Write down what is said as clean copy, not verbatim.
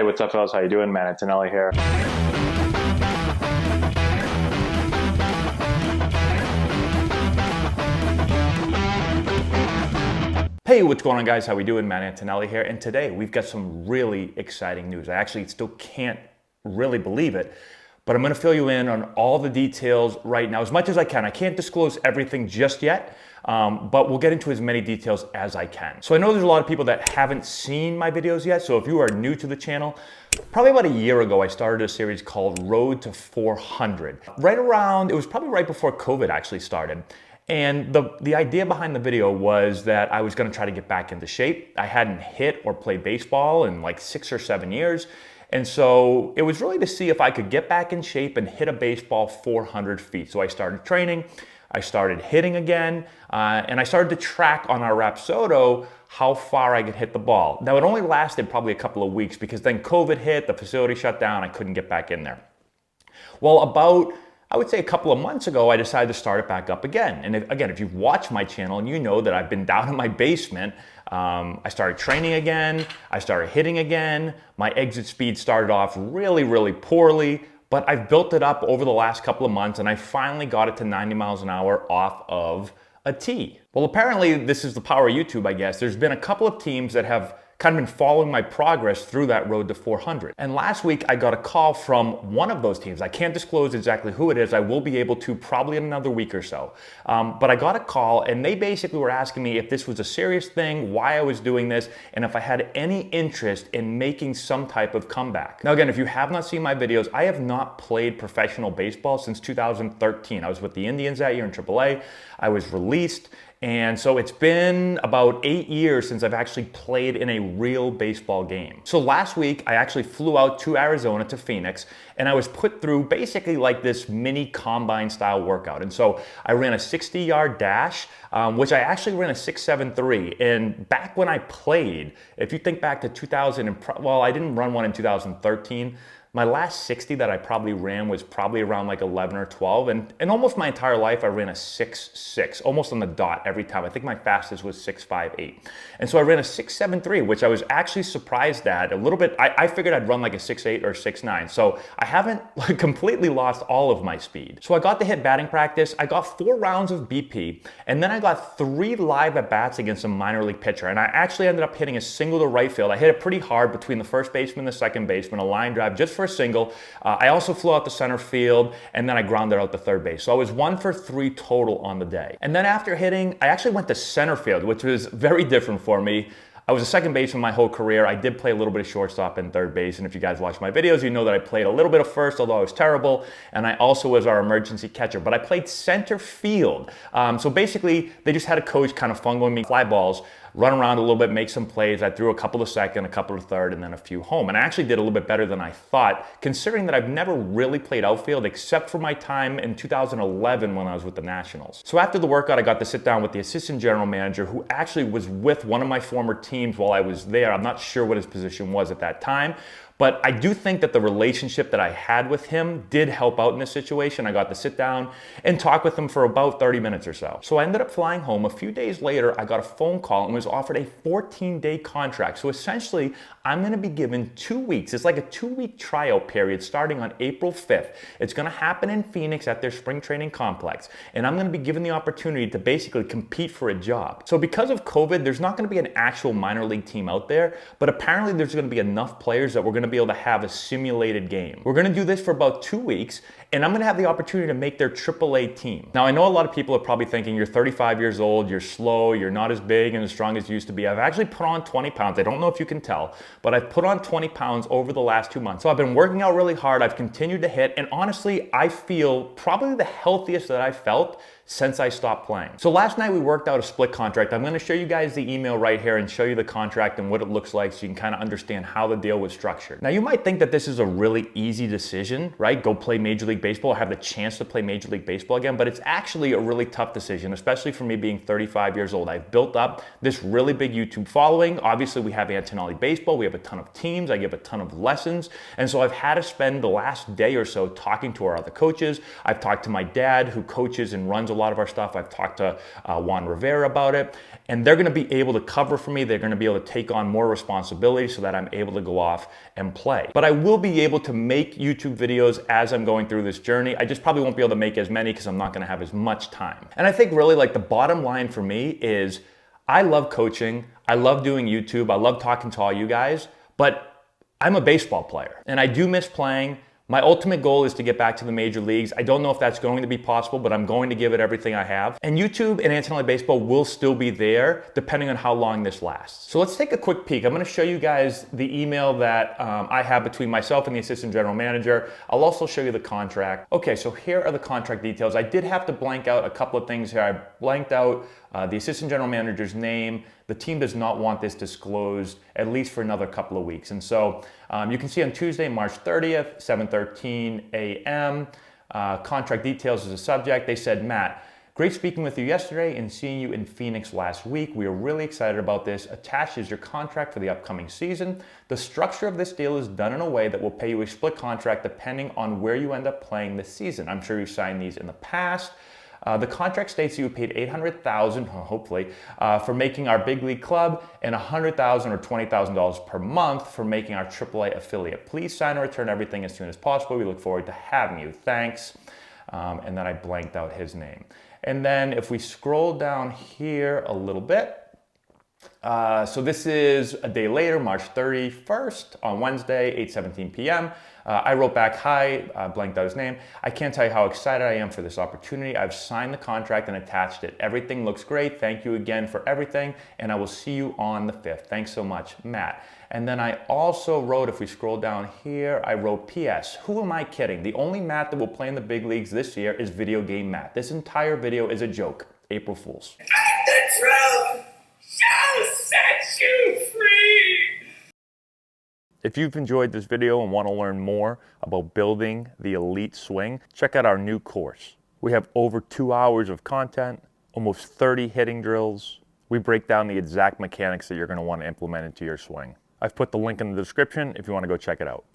Hey, what's up, fellas? How you doing, man? Antonelli here. Hey, what's going on, guys? How we doing? Matt Antonelli here, and today we've got some really exciting news. I actually still can't really believe it, but I'm going to fill you in on all the details right now as much as I can. I can't disclose everything just yet, but we'll get into as many details as I can. So I know there's a lot of people that haven't seen my videos yet, so if you are new to the channel, probably about a year ago, I started a series called Road to 400. It was probably right before COVID actually started. And the idea behind the video was that I was gonna try to get back into shape. I hadn't hit or played baseball in like 6 or 7 years. And so it was really to see if I could get back in shape and hit a baseball 400 feet. So I started training, I started hitting again, and I started to track on our Rapsodo how far I could hit the ball. Now it only lasted probably a couple of weeks because then COVID hit, the facility shut down, I couldn't get back in there. Well, I would say a couple of months ago, I decided to start it back up again. And if you've watched my channel and you know that I've been down in my basement, I started training again, I started hitting again. My exit speed started off really, really poorly, but I've built it up over the last couple of months and I finally got it to 90 miles an hour off of a tee. Well, apparently this is the power of YouTube, I guess. There's been a couple of teams that have kind of been following my progress through that road to 400. And last week I got a call from one of those teams. I can't disclose exactly who it is. I will be able to probably in another week or so. But I got a call and they basically were asking me if this was a serious thing, why I was doing this, and if I had any interest in making some type of comeback. Now again, if you have not seen my videos, I have not played professional baseball since 2013. I was with the Indians that year in AAA. I was released. And so it's been about 8 years since I've actually played in a real baseball game. So last week, I actually flew out to Arizona, to Phoenix, and I was put through basically like this mini combine style workout. And so I ran a 60-yard dash, which I actually ran a 6.73. And back when I played, if you think back to 2000, well, I didn't run one in 2013. My last 60 that I probably ran was probably around like 11 or 12. And almost my entire life, I ran a 6.6, almost on the dot every time. I think my fastest was 6.58. And so I ran a 6.73, which I was actually surprised at a little bit. I figured I'd run like a 6.8 or 6.9. So I haven't like completely lost all of my speed. So I got to hit batting practice. I got 4 rounds of BP, and then I got 3 live at-bats against a minor league pitcher. And I actually ended up hitting a single to right field. I hit it pretty hard between the first baseman and the second baseman, a line drive just for a single. I also flew out to center field, and then I grounded out to third base. So I was 1 for 3 total on the day. And then after hitting, I actually went to center field, which was very different for me. I was a second baseman my whole career. I did play a little bit of shortstop and third base. And if you guys watch my videos, you know that I played a little bit of first, although I was terrible. And I also was our emergency catcher, but I played center field. So basically, they just had a coach kind of funneling me fly balls, run around a little bit, make some plays. I threw a couple to second, a couple to third, and then a few home. And I actually did a little bit better than I thought, considering that I've never really played outfield except for my time in 2011 when I was with the Nationals. So after the workout, I got to sit down with the assistant general manager who actually was with one of my former teams while I was there. I'm not sure what his position was at that time, but I do think that the relationship that I had with him did help out in this situation. I got to sit down and talk with him for about 30 minutes or so. So I ended up flying home. A few days later, I got a phone call and was offered a 14-day contract. So essentially, I'm gonna be given 2 weeks. It's like a 2-week tryout period starting on April 5th. It's gonna happen in Phoenix at their spring training complex. And I'm gonna be given the opportunity to basically compete for a job. So because of COVID, there's not gonna be an actual minor league team out there, but apparently there's gonna be enough players that we're gonna be able to have a simulated game. We're gonna do this for about 2 weeks, and I'm gonna have the opportunity to make their AAA team. Now, I know a lot of people are probably thinking you're 35 years old, you're slow, you're not as big and as strong as you used to be. I've actually put on 20 pounds. I don't know if you can tell, but I've put on 20 pounds over the last 2 months. So I've been working out really hard. I've continued to hit, and honestly, I feel probably the healthiest that I've felt since I stopped playing. So last night we worked out a split contract. I'm gonna show you guys the email right here and show you the contract and what it looks like so you can kind of understand how the deal was structured. Now you might think that this is a really easy decision, right? Go play Major League Baseball, or have the chance to play Major League Baseball again, but it's actually a really tough decision, especially for me being 35 years old. I've built up this really big YouTube following. Obviously we have Antonelli Baseball, we have a ton of teams, I give a ton of lessons, and so I've had to spend the last day or so talking to our other coaches. I've talked to my dad who coaches and runs a lot of our stuff. I've talked to Juan Rivera about it, and they're gonna be able to cover for me. They're gonna be able to take on more responsibility so that I'm able to go off and play. But I will be able to make YouTube videos as I'm going through this journey. I just probably won't be able to make as many because I'm not gonna have as much time. And I think really like the bottom line for me is I love coaching, I love doing YouTube, I love talking to all you guys, but I'm a baseball player and I do miss playing. My ultimate goal is to get back to the major leagues. I don't know if that's going to be possible, but I'm going to give it everything I have. And YouTube and Antonelli Baseball will still be there depending on how long this lasts. So let's take a quick peek. I'm gonna show you guys the email that I have between myself and the assistant general manager. I'll also show you the contract. Okay, so here are the contract details. I did have to blank out a couple of things here. I blanked out the assistant general manager's name. The team does not want this disclosed, at least for another couple of weeks. And so you can see on Tuesday, March 30th, 7:13 a.m., contract details is a subject. They said, Matt, great speaking with you yesterday and seeing you in Phoenix last week. We are really excited about this. Attached is your contract for the upcoming season. The structure of this deal is done in a way that will pay you a split contract depending on where you end up playing this season. I'm sure you've signed these in the past. The contract states you paid $800,000, hopefully, for making our big league club and $100,000 or $20,000 per month for making our AAA affiliate. Please sign and return everything as soon as possible. We look forward to having you. Thanks. And then I blanked out his name. And then if we scroll down here a little bit, so this is a day later, March 31st on Wednesday, 8:17 p.m. I wrote back, hi, blanked out his name. I can't tell you how excited I am for this opportunity. I've signed the contract and attached it. Everything looks great. Thank you again for everything. And I will see you on the 5th. Thanks so much, Matt. And then I also wrote, if we scroll down here, I wrote, P.S. Who am I kidding? The only Matt that will play in the big leagues this year is Video Game Matt. This entire video is a joke. April Fools. The truth shall set you free. If you've enjoyed this video and want to learn more about building the elite swing, check out our new course. We have over 2 hours of content, almost 30 hitting drills. We break down the exact mechanics that you're going to want to implement into your swing. I've put the link in the description if you want to go check it out.